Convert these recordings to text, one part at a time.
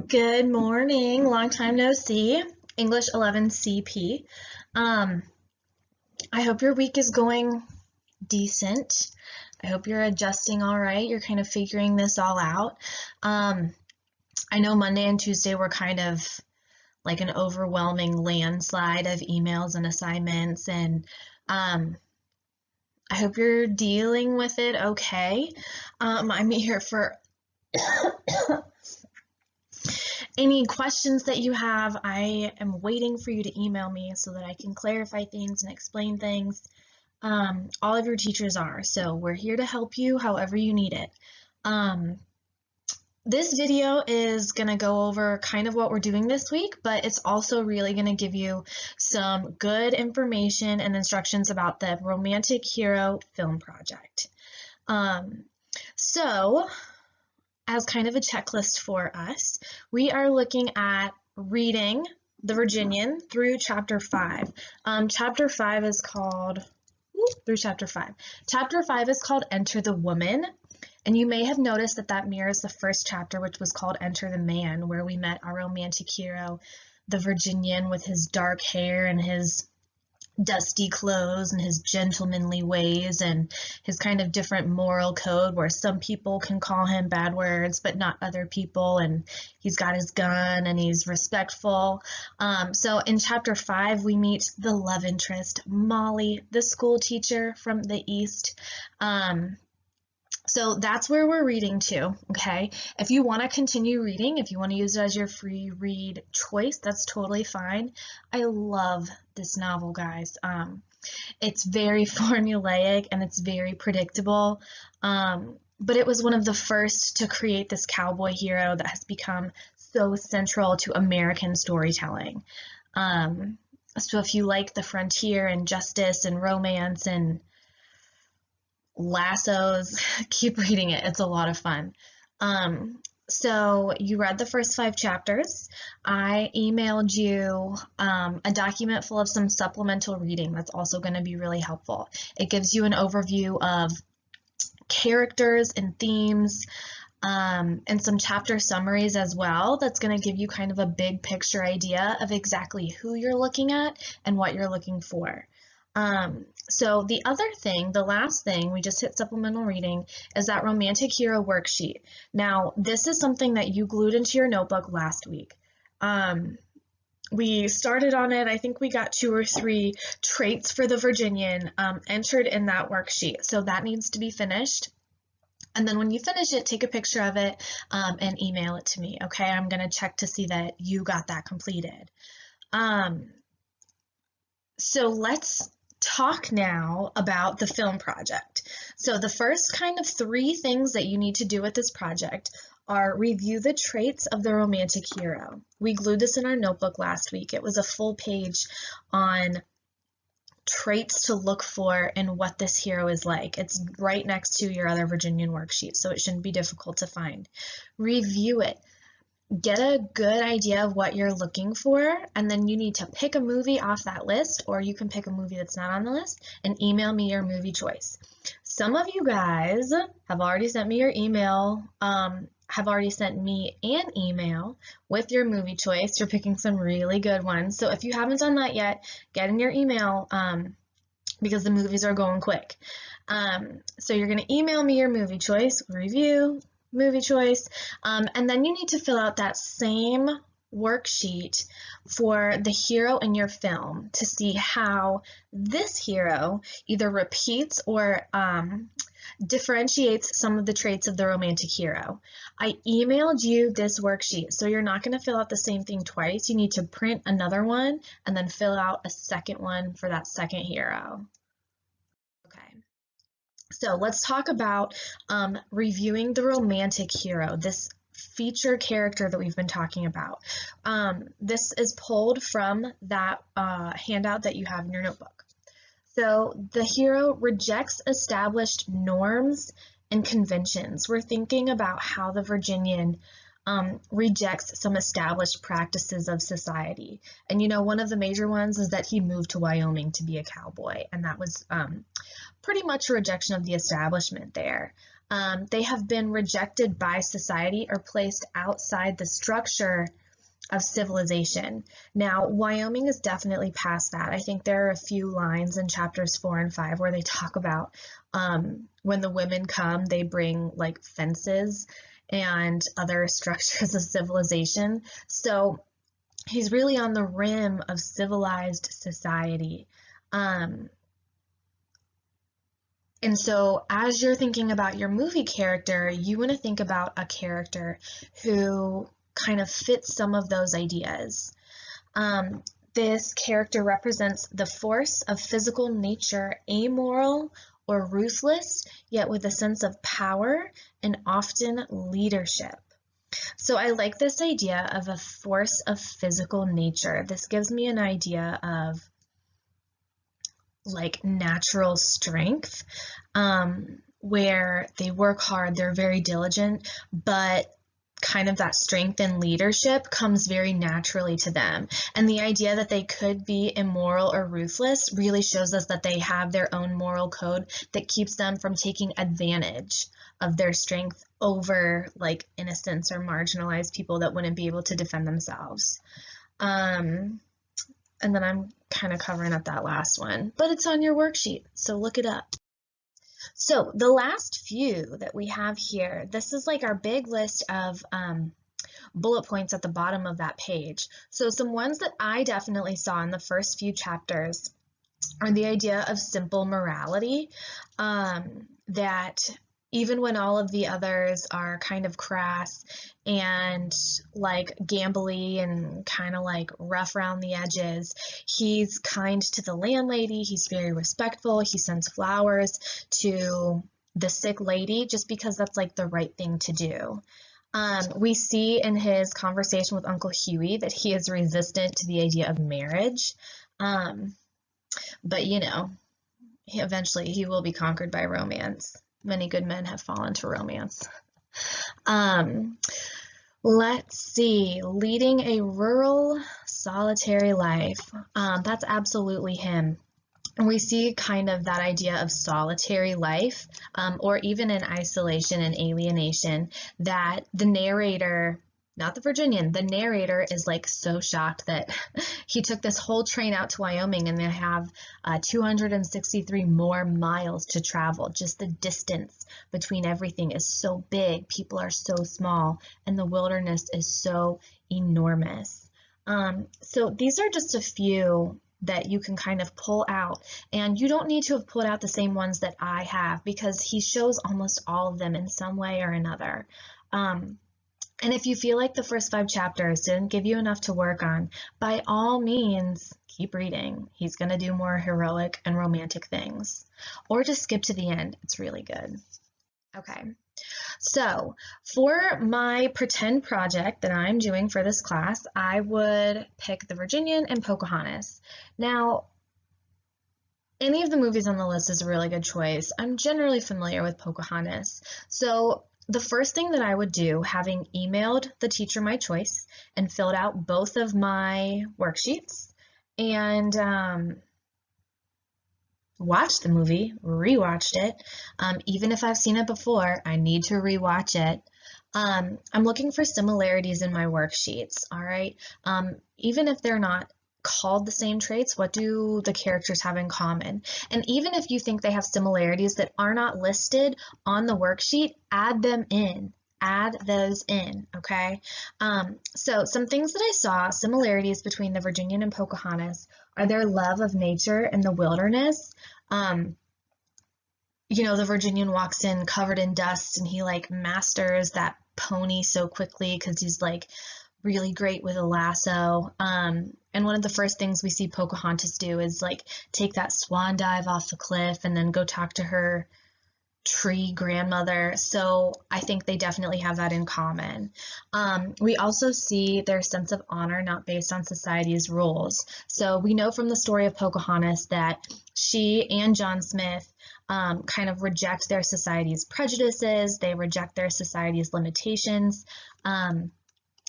Good morning. Long time no see. English 11 CP. Um, I hope your week is going decent. I hope you're adjusting all right. You're kind of figuring this all out. I know Monday and Tuesday were kind of like an overwhelming landslide of emails and assignments, and I hope you're dealing with it okay. I'm here for any questions that you have. I am waiting for you to email me so that I can clarify things and explain things. All of your teachers are, so we're here to help you however you need it. This video is going to go over kind of what we're doing this week, but it's also really going to give you some good information and instructions about the Romantic Hero film project. So, as kind of a checklist for us, we are looking at reading The Virginian through Chapter 5. Chapter 5 is called, Chapter 5 is called Enter the Woman, and you may have noticed that that mirrors the first chapter, which was called Enter the Man, where we met our romantic hero, the Virginian, with his dark hair and his dusty clothes and his gentlemanly ways and his kind of different moral code, where some people can call him bad words but not other people, and he's got his gun and he's respectful. So in Chapter 5 we meet the love interest, Molly, the school teacher from the East. So that's where we're reading to, okay? If you want to continue reading, if you want to use it as your free read choice, that's totally fine. I love this novel, guys. It's very formulaic and it's very predictable, but it was one of the first to create this cowboy hero that has become so central to American storytelling. So if you like the frontier and justice and romance and lassos, keep reading it. It's a lot of fun. So you read the first 5 chapters. I emailed you a document full of some supplemental reading that's also going to be really helpful. It gives you an overview of characters and themes, and some chapter summaries as well. That's going to give you kind of a big picture idea of exactly who you're looking at and what you're looking for. So the other thing, the last thing, we just hit supplemental reading, is that romantic hero worksheet. Now, this is something that you glued into your notebook last week. We started on it. I think we got 2 or 3 traits for the Virginian entered in that worksheet. So that needs to be finished. And then when you finish it, take a picture of it and email it to me, okay? I'm going to check to see that you got that completed. So let's talk now about the film project. So the first kind of 3 things that you need to do with this project are review the traits of the romantic hero. We glued this in our notebook last week. It was a full page on traits to look for and what this hero is like. It's right next to your other Virginian worksheet, so it shouldn't be difficult to find. Review it. Get a good idea of what you're looking for, and then you need to pick a movie off that list, or you can pick a movie that's not on the list and email me your movie choice. Some of you guys have already sent me your email, have already sent me an email with your movie choice. You're picking some really good ones. So if you haven't done that yet, get in your email because the movies are going quick. So you're going to email me your movie choice, review, movie choice, and then you need to fill out that same worksheet for the hero in your film to see how this hero either repeats or differentiates some of the traits of the romantic hero. I emailed you this worksheet, so you're not going to fill out the same thing twice. You need to print another one and then fill out a second one for that second hero. Okay. So let's talk about reviewing the romantic hero, this feature character that we've been talking about. This is pulled from that handout that you have in your notebook. So the hero rejects established norms and conventions. We're thinking about how the Virginian rejects some established practices of society. And you know, one of the major ones is that he moved to Wyoming to be a cowboy, and that was pretty much a rejection of the establishment there. They have been rejected by society or placed outside the structure of civilization. Now, Wyoming is definitely past that. I think there are a few lines in chapters 4 and 5 where they talk about when the women come, they bring like fences and other structures of civilization. So he's really on the rim of civilized society. And so as you're thinking about your movie character, you want to think about a character who kind of fits some of those ideas. This character represents the force of physical nature, amoral or ruthless, yet with a sense of power and often leadership. So I like this idea of a force of physical nature. This gives me an idea of like natural strength, where they work hard, they're very diligent, but kind of that strength and leadership comes very naturally to them. And the idea that they could be immoral or ruthless really shows us that they have their own moral code that keeps them from taking advantage of their strength over like innocents or marginalized people that wouldn't be able to defend themselves. And then I'm kind of covering up that last one, but it's on your worksheet, so look it up. So the last few that we have here, this is like our big list of bullet points at the bottom of that page. So some ones that I definitely saw in the first few chapters are the idea of simple morality, that even when all of the others are kind of crass and like gambly and kind of like rough around the edges, he's kind to the landlady, he's very respectful, he sends flowers to the sick lady just because that's like the right thing to do. We see in his conversation with Uncle Huey that he is resistant to the idea of marriage, but you know, eventually he will be conquered by romance. Many good men have fallen to romance. Let's see, leading a rural, solitary life. That's absolutely him. And we see kind of that idea of solitary life, or even in isolation and alienation, that the narrator, not the Virginian, the narrator is like so shocked that he took this whole train out to Wyoming and they have 263 more miles to travel. Just the distance between everything is so big, people are so small, and the wilderness is so enormous. So these are just a few that you can kind of pull out, and you don't need to have pulled out the same ones that I have because he shows almost all of them in some way or another. And if you feel like the first 5 chapters didn't give you enough to work on, by all means, keep reading. He's going to do more heroic and romantic things. Or just skip to the end. It's really good. Okay, so for my pretend project that I'm doing for this class, I would pick The Virginian and Pocahontas. Now, any of the movies on the list is a really good choice. I'm generally familiar with Pocahontas, so the first thing that I would do, having emailed the teacher my choice and filled out both of my worksheets and watched the movie, rewatched it, even if I've seen it before, I need to rewatch it. I'm looking for similarities in my worksheets, all right? Even if they're not called the same traits, what do the characters have in common? And even if you think they have similarities that are not listed on the worksheet, add them in. Add those in, okay? So some things that I saw, similarities between the Virginian and Pocahontas, are their love of nature and the wilderness. You know, the Virginian walks in covered in dust and he like masters that pony so quickly because he's like really great with a lasso. And one of the first things we see Pocahontas do is like take that swan dive off the cliff and then go talk to her tree grandmother. So I think they definitely have that in common. We also see their sense of honor not based on society's rules. So we know from the story of Pocahontas that she and John Smith kind of reject their society's prejudices, they reject their society's limitations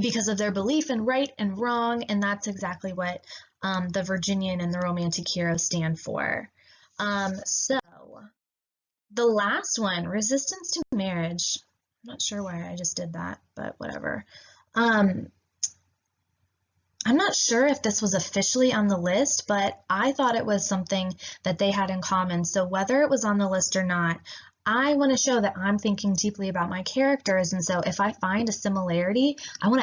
because of their belief in right and wrong, and that's exactly what the Virginian and the romantic hero stand for. So The last one, resistance to marriage. I'm not sure why I just did that, but whatever. Um, I'm not sure if this was officially on the list, but I thought it was something that they had in common. So whether it was on the list or not, I want to show that I'm thinking deeply about my characters. And so if I find a similarity, I want to